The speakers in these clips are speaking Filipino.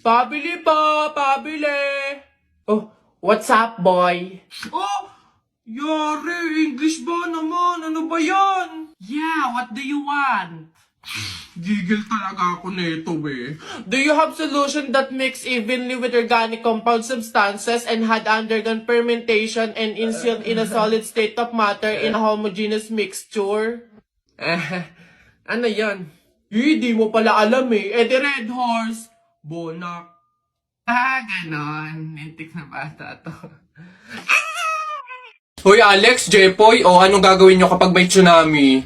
Pabili po, pabili. Oh, what's up, boy? Oh, yari, English ba naman? Ano ba yan? Yeah, what do you want? Gigil talaga ako nito eh. Do you have solution that mix evenly with organic compound substances and had undergone fermentation and instilled in a solid state of matter in a homogeneous mixture? Ano yan? Di mo pala alam eh. The Red Horse. Bonak. Ganon. Nentik na bata to. Hoy Alex, Jepoy, anong gagawin nyo kapag may tsunami?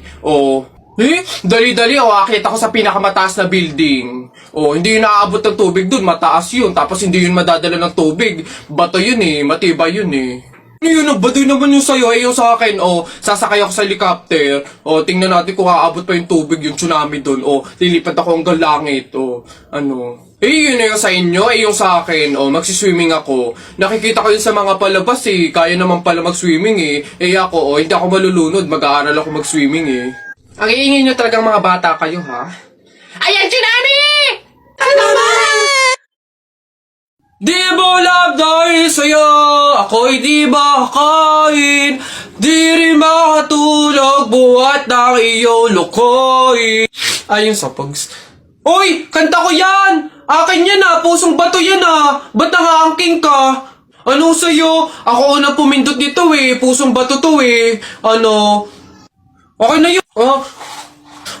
Dali-dali, akit ako sa pinakamataas na building. Hindi yun naaabot ng tubig dun, mataas yun. Tapos hindi yun madadala ng tubig. Bato yun matibay yun Ano baduy naman yung sa'yo, yung sa akin, sasakay ako sa helicopter. Tingnan natin kung aabot pa yung tubig, yung tsunami dun. Lilipad ako hanggang langit, yun yung sa inyo, yung sa akin, magsiswimming ako. Nakikita ko yun sa mga palabas, kaya naman pala mag-swimming, ako, hindi ako malulunod, mag-aaral ako mag-swimming, Ang iingay nyo talagang mga bata kayo, ha? Ayan, tsunami! Ano ba? Di mo love dahil sa'yo, ako'y di makakain. Di rin makatulog, buhat ng iyong lukoy. Ayun sa Pogs. Uy! Kanta ko yan! Akin yan pusong bato yan Ba't nangaangking ka? Ano sa'yo? Ako unang pumindot dito pusong bato to Ano? Okay na yun.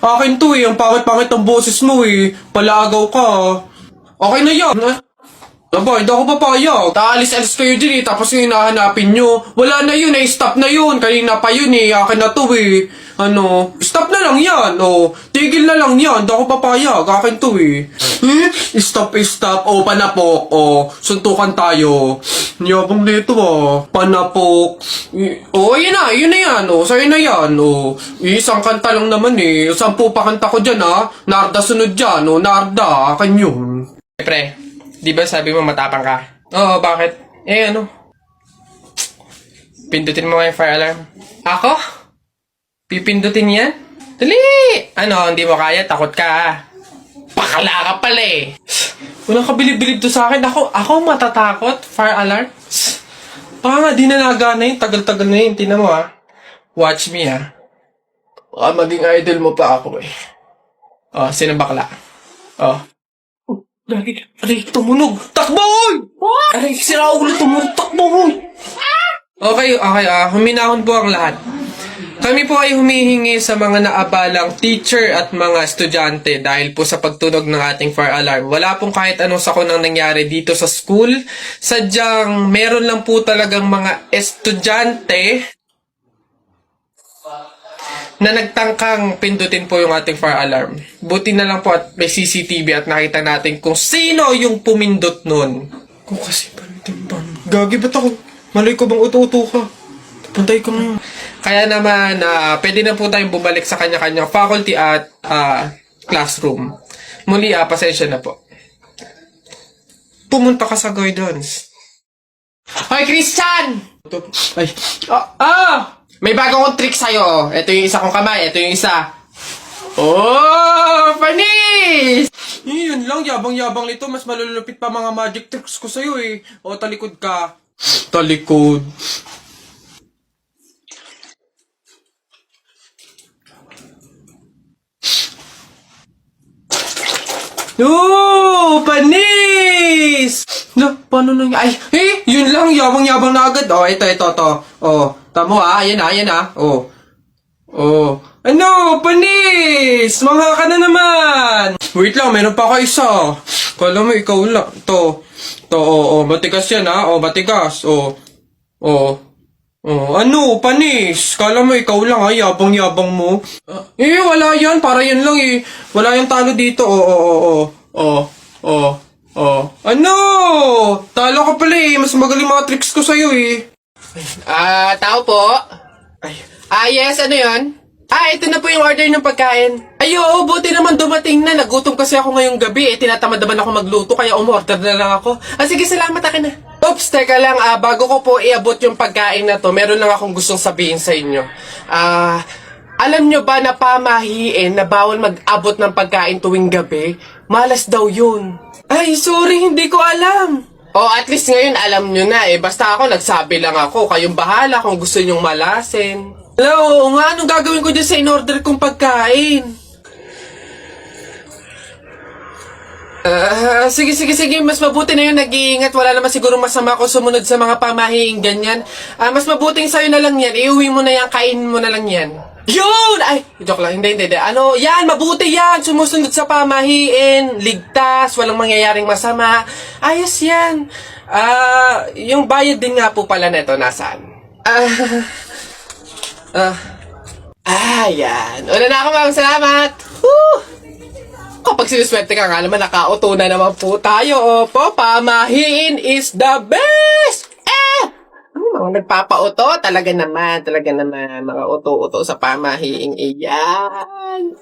Akin to ang pangit-pangit ang boses mo Palaagaw ka Okay na yan. Aba, hindi ako papayag. Taalis-alis kayo din tapos yung hinahanapin nyo. Wala na yun stop na yun. Kanina pa yun akin na to Ano? Stop na lang yan tigil na lang yan. Hindi ako papayag. Akin to Stop. Panapok. Suntukan tayo. Yabang dito Panapok. Yun na yan. Sa'yo na yan isang kanta lang naman 10 pa kanta ko dyan Narda sunod dyan Narda. Akin yun. Pre. Di ba sabi mo matapang ka? Oo, bakit? Ano? Pindutin mo yung fire alarm. Ako? Pipindutin yan? Dali! Ano, hindi mo kaya? Takot ka Pakala ka pala Walang kabilib-bilib to sa akin. Ako matatakot? Fire alarm? Baka nga, di na nagana yun. Tagal-tagal na yun. Tingnan mo Watch me Baka maging idol mo pa ako sino bakla? Aray, tumunog! Takbo, oy! Aray, sira ulo, tumunog! Takbo, oy! Okay, huminahon po ang lahat. Kami po ay humihingi sa mga naabalang teacher at mga estudyante dahil po sa pagtunog ng ating fire alarm. Wala pong kahit anong sakunang nangyari dito sa school. Sadyang meron lang po talagang mga estudyante na nagtangkang pindutin po yung ating fire alarm. Buti na lang po at may CCTV at nakita natin kung sino yung pumindot nun. Kung kasi pantimban. Gagi, ba't ako? Malay ko bang uto-uto ka? Pantay ko na. Kaya naman, pwede na po tayong bumalik sa kanya-kanyang faculty at classroom. Muli, pasensya na po. Pumunta ka sa guidance. Hoy, Christian! Ay. May bago akong trick sa'yo. Ito yung isa kong kamay. Ito yung isa. Panis! Yun lang. Yabang-yabang nito. Mas malulupit pa mga magic tricks ko sa'yo talikod ka. Talikod. Panis! Paano na yun lang. Yabang-yabang na agad. Ito. Tamo ayan na. Ano? Panis! Mga ka na naman! Wait lang, meron pa ka isa. Kala mo ikaw lang. To, matigas yan matigas. Ano? Panis! Kala mo ikaw lang yabang-yabang mo. Wala yan. Para yan lang Wala yung talo dito. Ano? Talo ka pala Mas magaling mga tricks ko sa'yo Tao po? Yes, ano yun? Ito na po yung order ng pagkain. Buti naman dumating na. Nagutom kasi ako ngayong gabi. Tinatamad naman ako magluto, kaya umorder na lang ako. Sige, salamat, akin na. Oops, teka lang. Bago ko po iabot yung pagkain na to, meron lang akong gustong sabihin sa inyo. Alam nyo ba na pamahiin na bawal mag-abot ng pagkain tuwing gabi? Malas daw yun. Ay, sorry, hindi ko alam. Oh, at least ngayon alam nyo na eh. Basta ako, nagsabi lang ako. Kayong bahala kung gusto nyong malasin. Oo nga, anong gagawin ko dyan sa in-order kong pagkain? Sige. Mas mabuti na yun nag-iingat. Wala naman siguro masama kung sumunod sa mga pamahiing ganyan. Mas mabuting sa'yo na lang yan. Iuwi mo na yan, kainin mo na lang yan. Yun! Ay, joke lang. Hindi. Ano, yan, mabuti yan. Sumusunod sa pamahiin. Ligtas, walang mangyayaring masama. Ayos yan. Yung bayad din nga po pala neto, nasaan? Yan. Una na ako, ma'am. Salamat. Woo! Kapag sinuswerte ka nga naman, nakauto na naman po tayo. Opo, pamahiin is the best! Mga nagpapauto, talaga naman, mga uto-uto sa pamahiing iyan.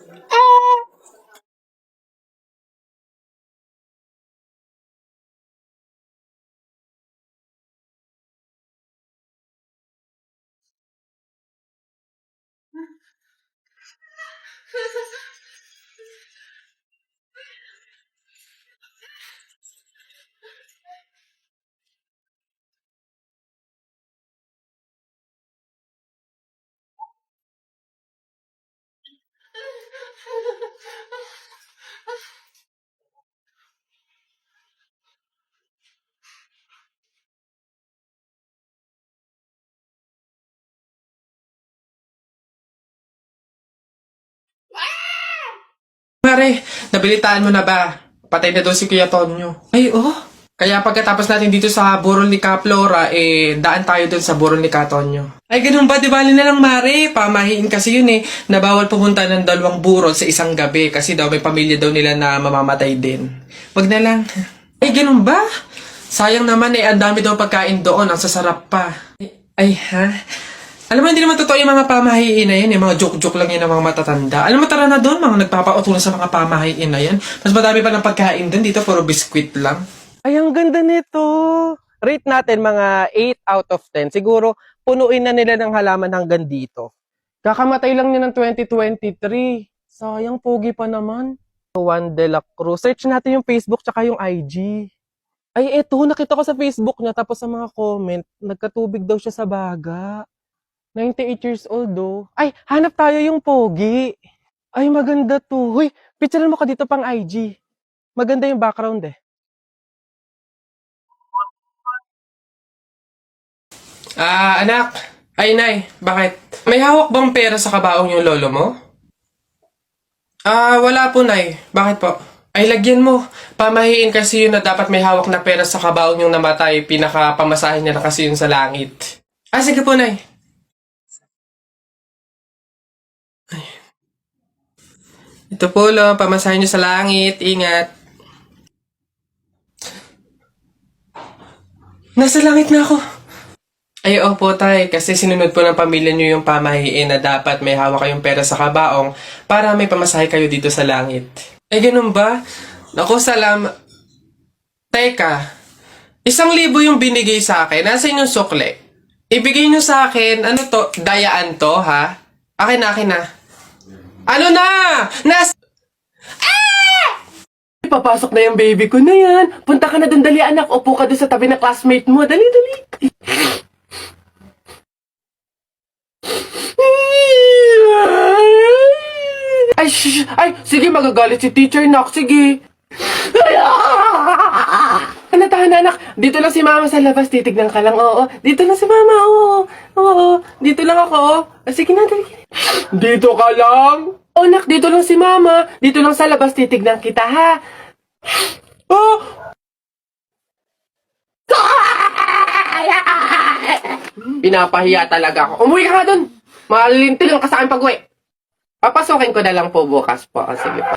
Mare, nabilitaan mo na ba? Patay na daw si Kuya Tonyo. Ay, oh. Kaya pagkatapos natin dito sa burol ni Kaplora, daan tayo dun sa burol ni Katonyo. Ay, ganun ba? Di bali na lang, Mare. Pamahiin kasi yun na bawal pumunta ng dalawang burol sa isang gabi kasi daw may pamilya daw nila na mamamatay din. Wag na lang. Ay, ganun ba? Sayang naman ang dami daw pagkain doon. Ang sasarap pa. Ay, ha? Alam mo, hindi naman totoo yung mga pamahiin na yan. Yung mga joke-joke lang yan ng mga matatanda. Alam mo, tara na doon. Mga nagpapautulan sa mga pamahiin na yan. Mas madami pa ng pagkain doon. Dito, puro biskwit lang. Ay, ang ganda nito. Rate natin mga 8 out of 10. Siguro, punuin na nila ng halaman hanggang dito. Kakamatay lang niya ng 2023. Sayang, pogi pa naman. Juan de la Cruz. Search natin yung Facebook tsaka yung IG. Ay, eto, nakita ko sa Facebook niya. Tapos sa mga comment, nagkatubig daw siya sa baga. 98 years old, oh. Ay, hanap tayo yung pogi. Ay, maganda to. Huy, picturean mo ka dito pang IG. Maganda yung background, eh. Anak. Ay, Nay. Bakit? May hawak bang pera sa kabaong yung lolo mo? Wala po, Nay. Bakit po? Ay, lagyan mo. Pamahiin kasi yun na dapat may hawak na pera sa kabaong yung namatay. Pinakapamasahin niya na kasi yun sa langit. Sige po, Nay. Ay. Ito po, lo. Pamasahin niyo sa langit. Ingat. Nasa langit na ako. Ay, opo, tay. Kasi sinunod po ng pamilya niyo yung pamahiin na dapat may hawak kayong pera sa kabaong para may pamasahe kayo dito sa langit. Ay, ganun ba? Naku, Teka, 1,000 yung binigay sa akin. Nasa yung sukle? Ibigay niyo sa akin, ano to? Dayaan to, ha? Akin na. Ano na? Papasok na yung baby ko na yan. Punta ka na dun, dali anak. Upo ka dun sa tabi ng classmate mo. Dali. Ay, sige, magagalit si teacher, nak. Sige. Tahan anak. Dito lang si mama sa labas. Titignan ka lang, oo. Dito lang si mama, oo. Oo, dito lang ako. Sige na, dali. Dito ka lang? Oh, nak, dito lang si mama. Dito lang sa labas. Titignan kita, ha? Oh! Pinapahiya talaga ako. Umuwi ka nga dun. Malilintil lang ka sa akin pag-uwi. Papasukin ko na lang po bukas po. Sige po.